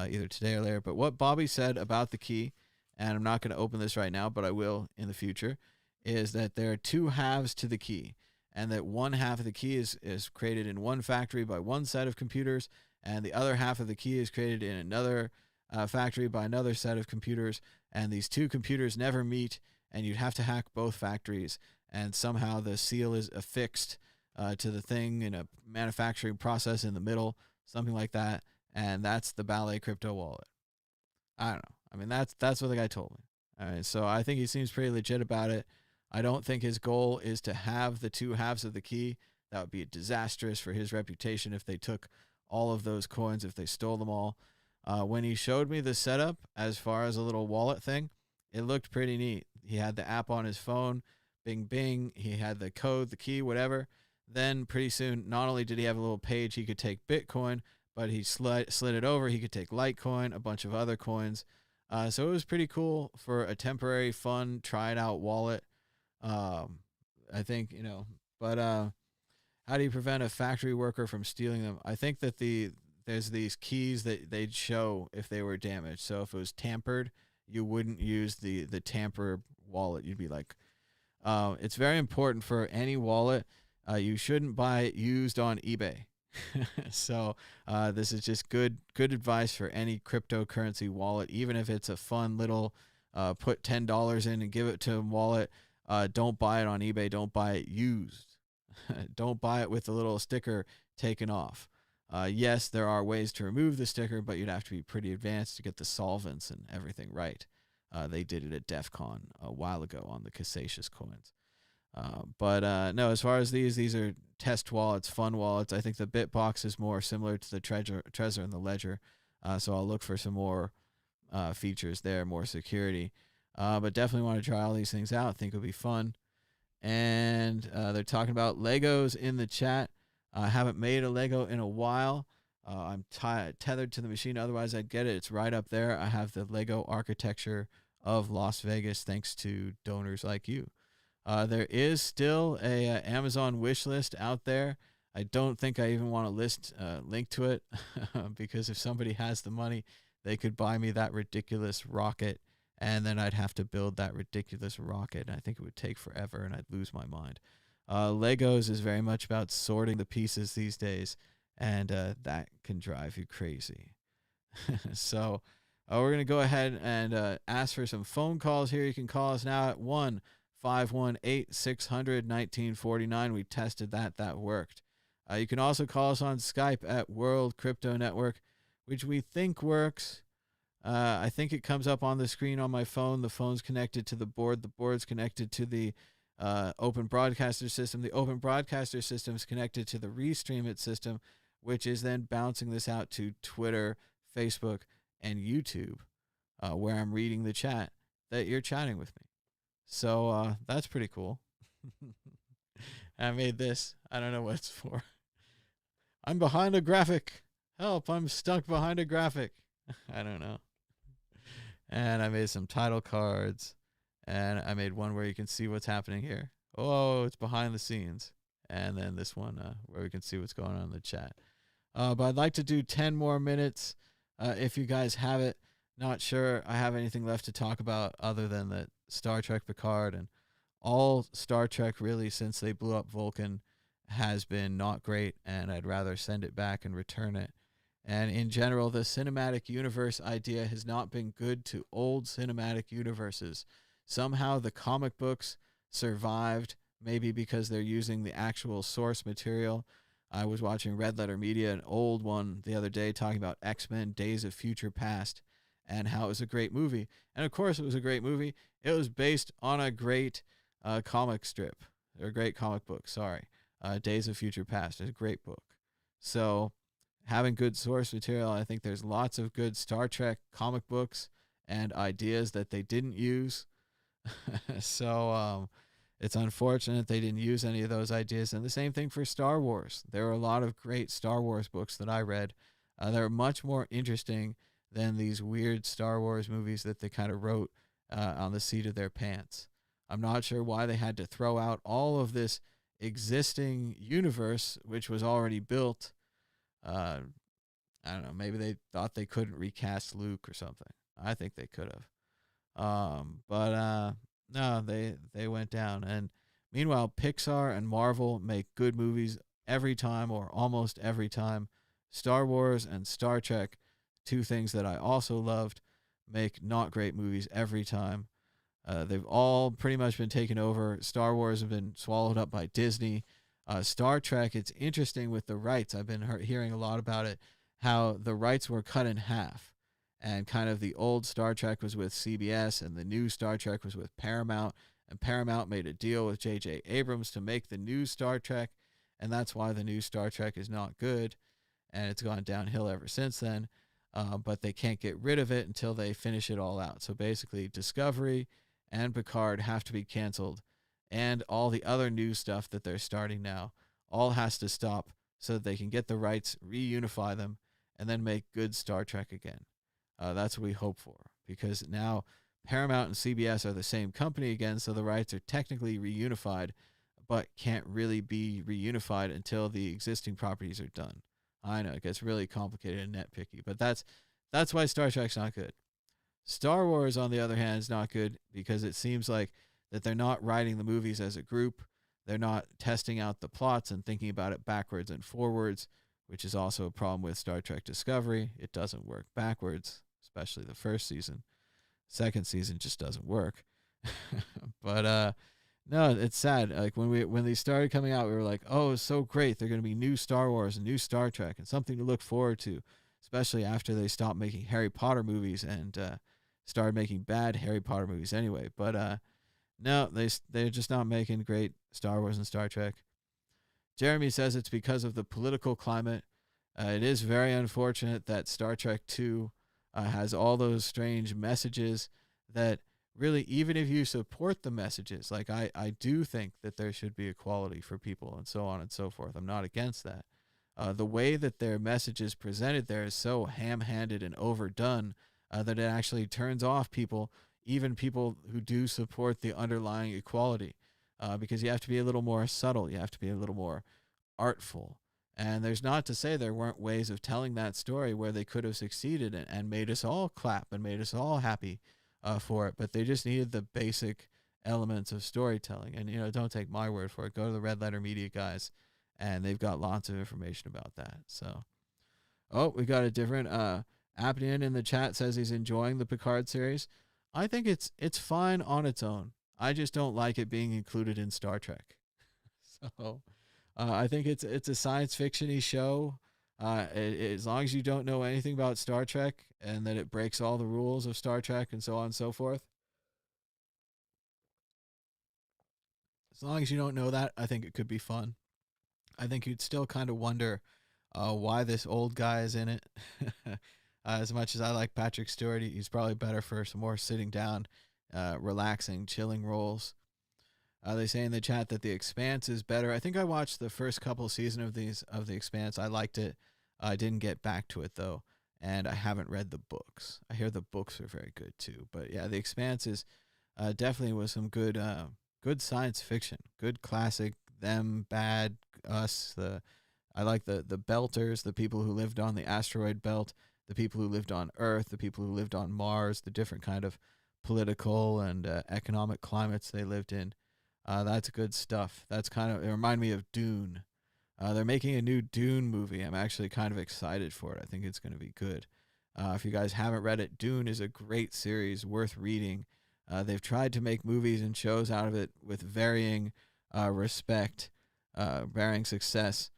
either today or later. But what Bobby said about the key, and I'm not going to open this right now, but I will in the future, is that there are two halves to the key, and that one half of the key is created in one factory by one set of computers, and the other half of the key is created in another factory by another set of computers, and these two computers never meet, and you'd have to hack both factories, and somehow the seal is affixed to the thing in a manufacturing process in the middle, something like that, and that's the Ballet crypto wallet. I don't know. I mean, that's what the guy told me. All right, so I think he seems pretty legit about it. I don't think his goal is to have the two halves of the key. That would be disastrous for his reputation if they took all of those coins, if they stole them all. When he showed me the setup as far as a little wallet thing, it looked pretty neat. He had the app on his phone, bing, bing. He had the code, the key, whatever. Then pretty soon, not only did he have a little page he could take Bitcoin, but he slid it over. He could take Litecoin, a bunch of other coins. So it was pretty cool for a temporary, fun, try it out wallet. I think, but how do you prevent a factory worker from stealing them? I think that there's these keys that they'd show if they were damaged. So if it was tampered, you wouldn't use the tamper wallet. You'd be like, it's very important for any wallet. You shouldn't buy it used on eBay. So this is just good advice for any cryptocurrency wallet, even if it's a fun little put $10 in and give it to them wallet. Don't buy it on eBay. Don't buy it used. Don't buy it with the little sticker taken off. Yes, there are ways to remove the sticker, but you'd have to be pretty advanced to get the solvents and everything right. They did it at DEF CON a while ago on the Cassacious coins. No, as far as these are test wallets, fun wallets. I think the Bitbox is more similar to the Trezor and the Ledger. So I'll look for some more features there, more security. But definitely want to try all these things out. I think it'll be fun. And they're talking about Legos in the chat. I haven't made a Lego in a while. I'm tethered to the machine. Otherwise, I'd get it. It's right up there. I have the Lego architecture of Las Vegas, thanks to donors like you. There is still a Amazon wish list out there. I don't think I even want to link to it because if somebody has the money, they could buy me that ridiculous rocket, and then I'd have to build that ridiculous rocket. I think it would take forever, and I'd lose my mind. Legos is very much about sorting the pieces these days, and that can drive you crazy. So we're going to go ahead and ask for some phone calls here. You can call us now at 1-518-600-1949. We tested that. That worked. You can also call us on Skype at World Crypto Network, which we think works. I think it comes up on the screen on my phone. The phone's connected to the board. The board's connected to the Open Broadcaster system. The Open Broadcaster system is connected to the Restream It system, which is then bouncing this out to Twitter, Facebook, and YouTube, where I'm reading the chat that you're chatting with me. So that's pretty cool. I made this. I don't know what it's for. I'm behind a graphic. Help, I'm stuck behind a graphic. I don't know. And I made some title cards. And I made one where you can see what's happening here. Oh, it's behind the scenes. And then this one where we can see what's going on in the chat. But I'd like to do 10 more minutes if you guys have it. Not sure I have anything left to talk about other than that Star Trek Picard and all Star Trek really since they blew up Vulcan has been not great, and I'd rather send it back and return it. And in general, the cinematic universe idea has not been good to old cinematic universes. Somehow the comic books survived, maybe because they're using the actual source material. I was watching Red Letter Media, an old one the other day, talking about X-Men Days of Future Past and how it was a great movie. And of course it was a great movie. It was based on a great comic strip, or a great comic book, sorry. Days of Future Past is a great book. So having good source material, I think there's lots of good Star Trek comic books and ideas that they didn't use. So It's unfortunate they didn't use any of those ideas. And the same thing for Star Wars. There are a lot of great Star Wars books that I read. They're much more interesting than these weird Star Wars movies that they kind of wrote on the seat of their pants. I'm not sure why they had to throw out all of this existing universe, which was already built. I don't know. Maybe they thought they couldn't recast Luke or something. I think they could have. But no, they went down. And meanwhile, Pixar and Marvel make good movies every time or almost every time. Star Wars and Star Trek, two things that I also loved, make not great movies every time. They've all pretty much been taken over. Star Wars have been swallowed up by Disney. Star Trek, it's interesting with the rights. I've been hearing a lot about it, how the rights were cut in half. And kind of the old Star Trek was with CBS and the new Star Trek was with Paramount. And Paramount made a deal with J.J. Abrams to make the new Star Trek. And that's why the new Star Trek is not good. And it's gone downhill ever since then. But they can't get rid of it until they finish it all out. So basically, Discovery and Picard have to be canceled. And all the other new stuff that they're starting now all has to stop so that they can get the rights, reunify them, and then make good Star Trek again. That's what we hope for, because now Paramount and CBS are the same company again, so the rights are technically reunified, but can't really be reunified until the existing properties are done. I know, it gets really complicated and nitpicky, but that's why Star Trek's not good. Star Wars, on the other hand, is not good because it seems like that they're not writing the movies as a group. They're not testing out the plots and thinking about it backwards and forwards, which is also a problem with Star Trek Discovery. It doesn't work backwards, especially the first season. Second season just doesn't work. But no, it's sad. Like when they started coming out, we were like, oh, it's so great. They're going to be new Star Wars and new Star Trek and something to look forward to, especially after they stopped making Harry Potter movies and started making bad Harry Potter movies anyway. But no, they're just not making great Star Wars and Star Trek. Jeremy says it's because of the political climate. It is very unfortunate that Star Trek 2 has all those strange messages that really, even if you support the messages, like I do think that there should be equality for people and so on and so forth. I'm not against that. The way that their message is presented there is so ham-handed and overdone that it actually turns off people, even people who do support the underlying equality, because you have to be a little more subtle. You have to be a little more artful. And there's not to say there weren't ways of telling that story where they could have succeeded and made us all clap and made us all happy for it. But they just needed the basic elements of storytelling. And, don't take my word for it. Go to the Red Letter Media guys, and they've got lots of information about that. So, we got a different Apnian in the chat says he's enjoying the Picard series. I think it's fine on its own. I just don't like it being included in Star Trek. So I think it's a science fiction-y show. As long as you don't know anything about Star Trek and that it breaks all the rules of Star Trek and so on and so forth. As long as you don't know that, I think it could be fun. I think you'd still kind of wonder why this old guy is in it. As much as I like Patrick Stewart, he's probably better for some more sitting down, relaxing, chilling roles. They say in the chat that The Expanse is better. I think I watched the first couple seasons of The Expanse. I liked it. I didn't get back to it though, and I haven't read the books. I hear the books are very good too. But yeah, The Expanse is definitely was some good science fiction, good classic them, bad, us. I like the Belters, the people who lived on the asteroid belt, the people who lived on Earth, the people who lived on Mars, the different kind of political and economic climates they lived in. That's good stuff. It reminded me of Dune. They're making a new Dune movie. I'm actually kind of excited for it. I think it's going to be good. If you guys haven't read it, Dune is a great series, worth reading. They've tried to make movies and shows out of it with varying respect, varying success,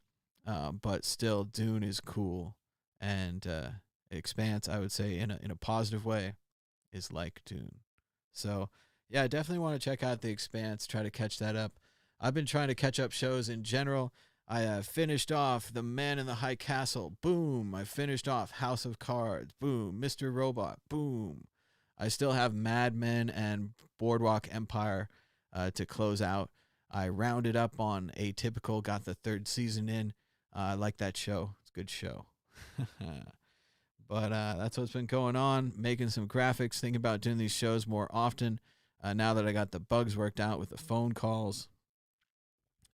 but still Dune is cool. And Expanse, I would say, in a positive way, is like Dune. So yeah, I definitely want to check out The Expanse, try to catch that up. I've been trying to catch up shows in general. I finished off The Man in the High Castle. Boom. I finished off House of Cards. Boom. Mr. Robot. Boom. I still have Mad Men and Boardwalk Empire to close out. I rounded up on Atypical, got the 3rd season in. I like that show. It's a good show. But that's what's been going on, making some graphics, thinking about doing these shows more often now that I got the bugs worked out with the phone calls.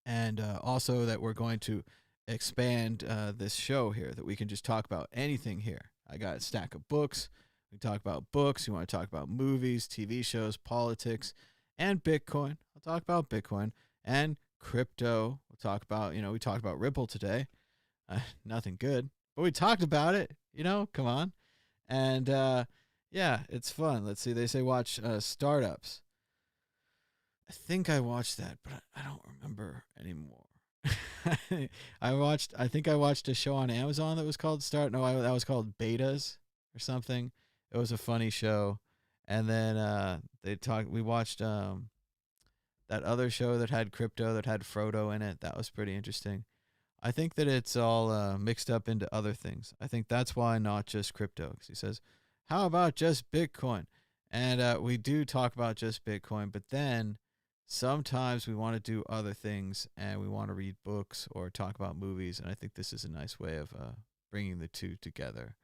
And also that we're going to expand this show here, that we can just talk about anything here. I got a stack of books. We talk about books. You want to talk about movies, TV shows, politics, and Bitcoin. I'll talk about Bitcoin and crypto. We'll talk about, we talked about Ripple today. Nothing good, but we talked about it. Come on. And yeah, it's fun. Let's see. They say watch Startups. I think I watched that, but I don't remember anymore. I think I watched a show on Amazon that was called that was called Betas or something. It was a funny show. And then we watched that other show that had crypto, that had Frodo in it. That was pretty interesting. I think that it's all mixed up into other things. I think that's why not just crypto. Because he says, how about just Bitcoin? And we do talk about just Bitcoin, but then sometimes we want to do other things and we want to read books or talk about movies. And I think this is a nice way of bringing the two together.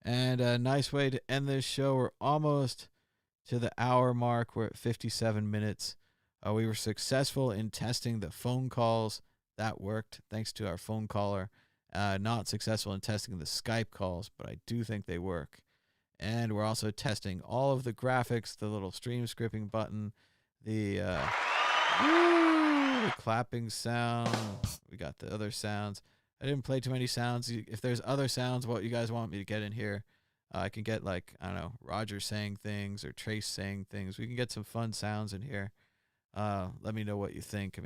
And a nice way to end this show. We're almost to the hour mark. We're at 57 minutes. We were successful in testing the phone calls. That worked, thanks to our phone caller. Not successful in testing the Skype calls, but I do think they work. And we're also testing all of the graphics, the little stream scripting button, the clapping sound. We got the other sounds. I didn't play too many sounds. If there's other sounds, what you guys want me to get in here, I can get Roger saying things or Trace saying things. We can get some fun sounds in here. Let me know what you think.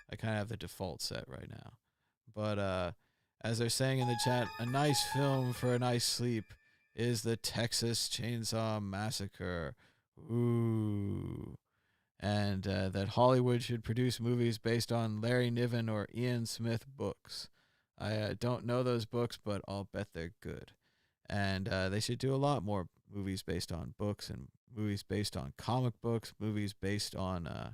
I kind of have the default set right now. But as they're saying in the chat, a nice film for a nice sleep is the Texas Chainsaw Massacre. Ooh. And that Hollywood should produce movies based on Larry Niven or Ian Smith books. I don't know those books, but I'll bet they're good. And they should do a lot more movies based on books and movies based on comic books, movies based on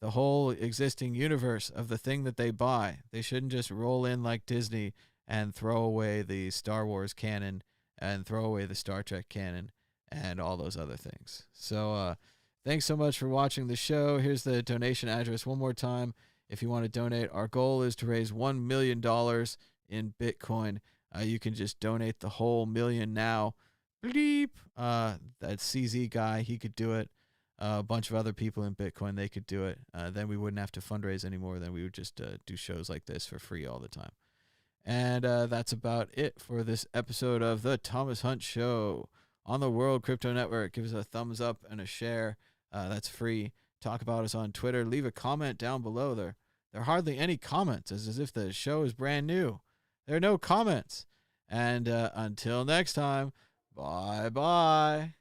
the whole existing universe of the thing that they buy. They shouldn't just roll in like Disney and throw away the Star Wars canon and throw away the Star Trek canon and all those other things. So thanks so much for watching the show. Here's the donation address one more time. If you want to donate, our goal is to raise $1 million in Bitcoin. You can just donate the whole million now. Bleep. That CZ guy, he could do it. A bunch of other people in Bitcoin, they could do it. Then we wouldn't have to fundraise anymore. Then we would just do shows like this for free all the time. And that's about it for this episode of The Thomas Hunt Show on the World Crypto Network. Give us a thumbs up and a share. That's free. Talk about us on Twitter. Leave a comment down below. There are hardly any comments. It's as if the show is brand new. There are no comments. And until next time, bye-bye.